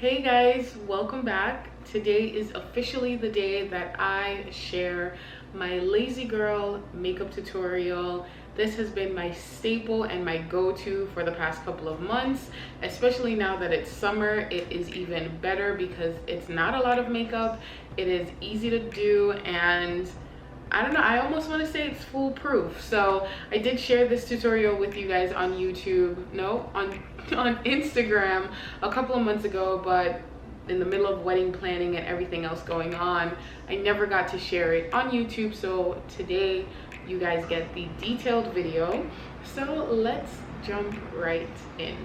Hey guys, welcome back. Today is officially the day that I share my lazy girl makeup tutorial. This has been my staple and my go-to for the past couple of months, especially now that it's summer. It is even better because it's not a lot of makeup. It is easy to do, and I don't know, I almost want to say it's foolproof. So I did share this tutorial with you guys on YouTube, no, on Instagram a couple of months ago, but in the middle of wedding planning and everything else going on, I never got to share it on YouTube. So today you guys get the detailed video. So let's jump right in.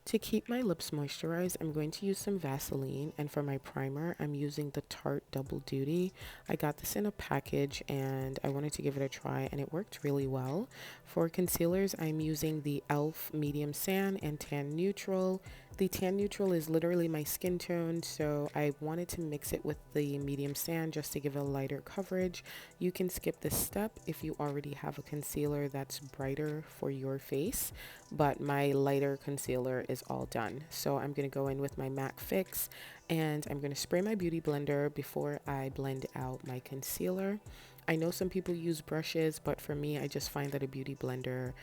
To keep my lips moisturized, I'm going to use some Vaseline, and for my primer, I'm using the Tarte Double Duty. I got this in a package and I wanted to give it a try, and it worked really well. For concealers, I'm using the e.l.f. Medium Sand and Tan Neutral. The Tan Neutral is literally my skin tone, so I wanted to mix it with the Medium Sand just to give a lighter coverage. You can skip this step if you already have a concealer that's brighter for your face, but my lighter concealer is all done. So I'm going to go in with my MAC Fix, and I'm going to spray my beauty blender before I blend out my concealer. I know some people use brushes, but for me, I just find that a beauty blender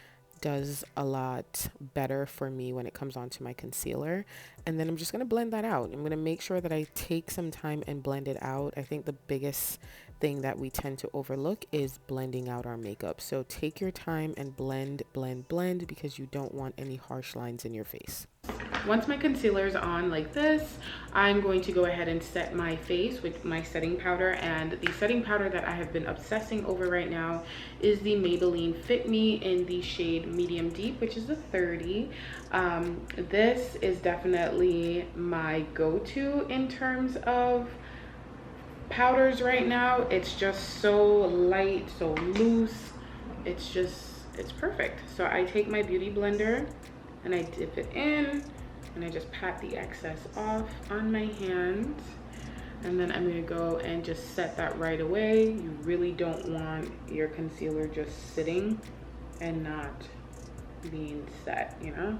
does a lot better for me when it comes onto my concealer. And then I'm just going to blend that out. I'm going to make sure that I take some time and blend it out. I think the biggest thing that we tend to overlook is blending out our makeup. So take your time and blend, because you don't want any harsh lines in your face. Once my concealer is on like this, I'm going to go ahead and set my face with my setting powder. And the setting powder that I have been obsessing over right now is the Maybelline Fit Me in the shade Medium Deep, which is a 30. This is definitely my go-to in terms of powders right now. It's just so light, so loose. It's perfect. So I take my beauty blender and I dip it in, and I just pat the excess off on my hands. And then I'm gonna go and just set that right away. You really don't want your concealer just sitting and not being set, you know?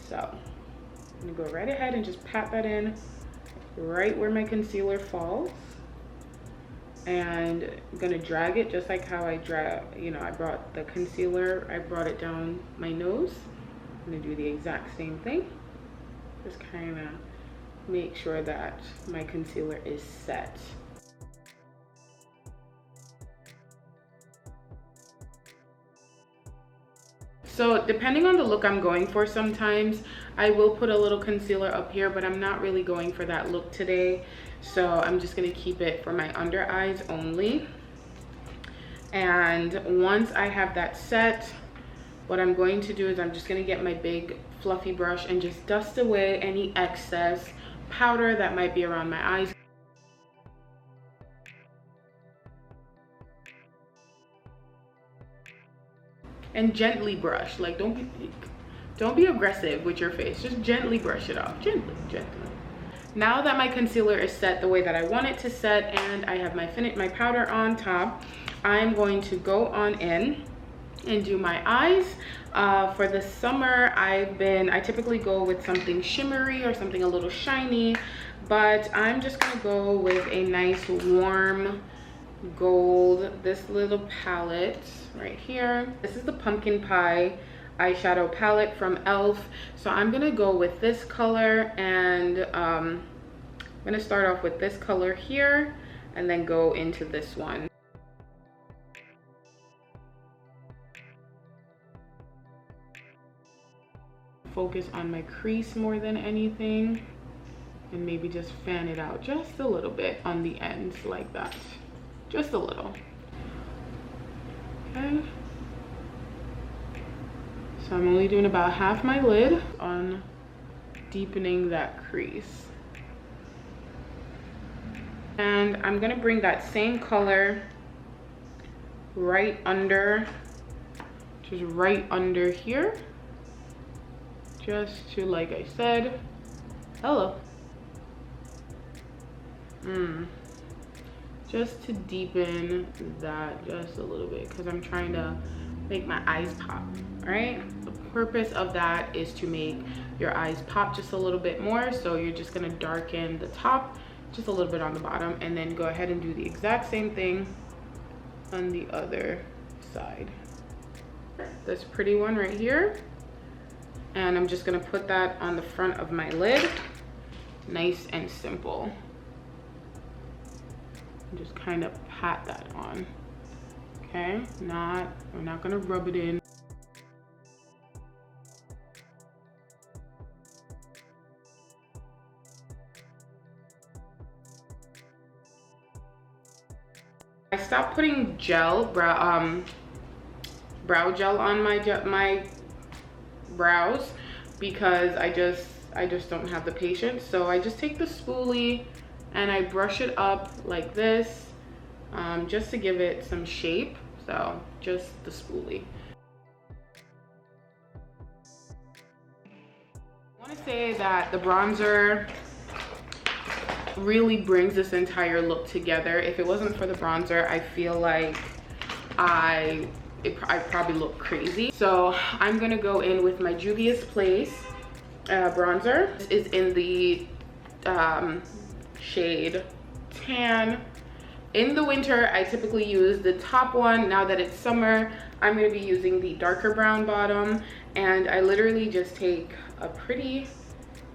So I'm gonna go right ahead and just pat that in right where my concealer falls. And I'm gonna drag it just like how I I brought the concealer, I brought it down my nose. I'm gonna do the exact same thing. Just kind of make sure that my concealer is set. So depending on the look I'm going for, sometimes I will put a little concealer up here, but I'm not really going for that look today. So I'm just gonna keep it for my under eyes only. And once I have that set, what I'm going to do is I'm just going to get my big fluffy brush and just dust away any excess powder that might be around my eyes. And gently brush, like don't be aggressive with your face. Just gently brush it off, gently. Now that my concealer is set the way that I want it to set, and I have my powder on top, I'm going to go on in and do my eyes. For the summer, I typically go with something shimmery or something a little shiny, but I'm just gonna go with a nice warm gold, this little palette right here. This is the Pumpkin Pie eyeshadow palette from e.l.f. So I'm gonna go with this color, and I'm gonna start off with this color here and then go into this one. Focus on my crease more than anything, and maybe just fan it out just a little bit on the ends like that, just a little. Okay, so I'm only doing about half my lid on deepening that crease, and I'm gonna bring that same color right under, just right under here, just to, like I said, hello. Just to deepen that just a little bit, because I'm trying to make my eyes pop, right? So purpose of that is to make your eyes pop just a little bit more. So you're just gonna darken the top just a little bit on the bottom, and then go ahead and do the exact same thing on the other side. This pretty one right here, and I'm just gonna put that on the front of my lid, nice and simple. And just kind of pat that on. Okay, we're not gonna rub it in. I stopped putting brow gel on my brows because I just don't have the patience. So I just take the spoolie and I brush it up like this, just to give it some shape. So just the spoolie. I want to say that the bronzer really brings this entire look together. If it wasn't for the bronzer, I feel like I probably look crazy. So I'm gonna go in with my Juvia's Place bronzer. This is in the shade Tan. In the winter, I typically use the top one. Now that it's summer, I'm gonna be using the darker brown bottom, and I literally just take a pretty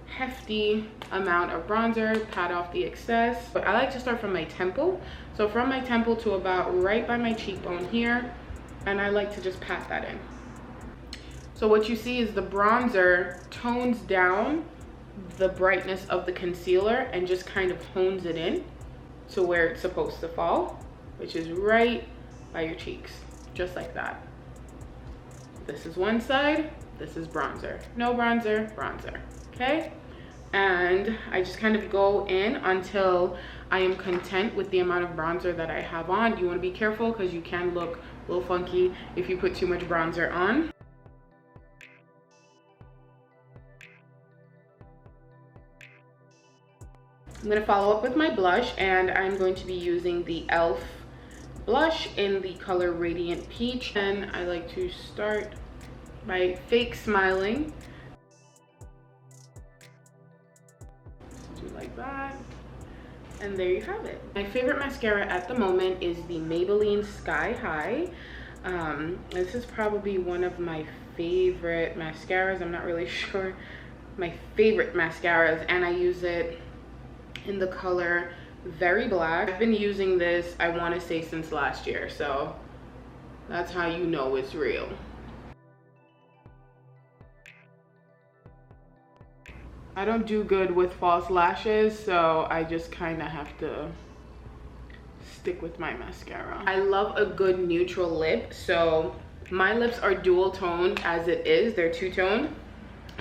hefty amount of bronzer, pat off the excess. But I like to start from my temple. So from my temple to about right by my cheekbone here, and I like to just pat that in. So what you see is the bronzer tones down the brightness of the concealer and just kind of hones it in to where it's supposed to fall, which is right by your cheeks, just like that. This is one side, this is bronzer. No bronzer, bronzer, okay? And I just kind of go in until I am content with the amount of bronzer that I have on. You want to be careful because you can look a little funky if you put too much bronzer on. I'm going to follow up with my blush, and I'm going to be using the e.l.f. blush in the color Radiant Peach. And I like to start by fake smiling. Like that, and there you have it. My favorite mascara at the moment is the Maybelline Sky High. This is probably one of my favorite mascaras. I'm not really sure my favorite mascaras, and I use it in the color Very Black. I've been using this, I want to say, since last year, so that's how you know it's real. I don't do good with false lashes, so I just kind of have to stick with my mascara. I love a good neutral lip, so my lips are dual toned as it is. They're two-tone.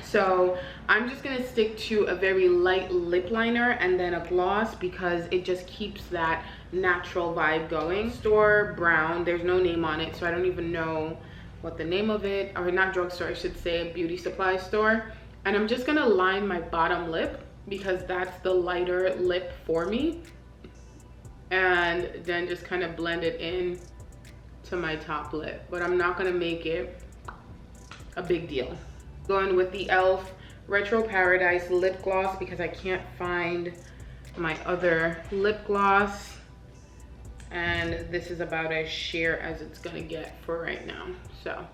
So I'm just gonna stick to a very light lip liner and then a gloss because it just keeps that natural vibe going. Store brown, there's no name on it, so I don't even know what the name of it, or not drugstore, I should say, a beauty supply store. And I'm just gonna line my bottom lip because that's the lighter lip for me, and then just kind of blend it in to my top lip, but I'm not gonna make it a big deal. Going with the e.l.f. Retro Paradise lip gloss because I can't find my other lip gloss, and this is about as sheer as it's gonna get for right now. So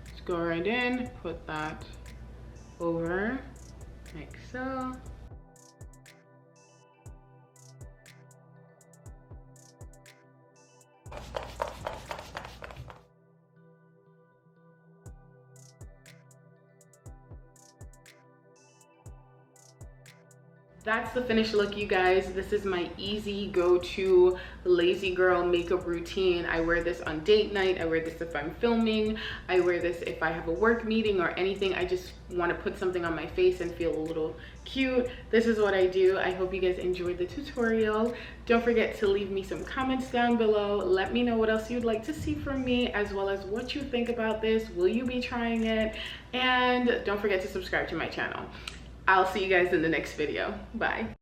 let's go right in, put that over like so. That's the finished look, you guys. This is my easy go-to lazy girl makeup routine. I wear this on date night. I wear this if I'm filming. I wear this if I have a work meeting or anything. I just want to put something on my face and feel a little cute. This is what I do. I hope you guys enjoyed the tutorial. Don't forget to leave me some comments down below. Let me know what else you'd like to see from me, as well as what you think about this. Will you be trying it? And don't forget to subscribe to my channel. I'll see you guys in the next video. Bye.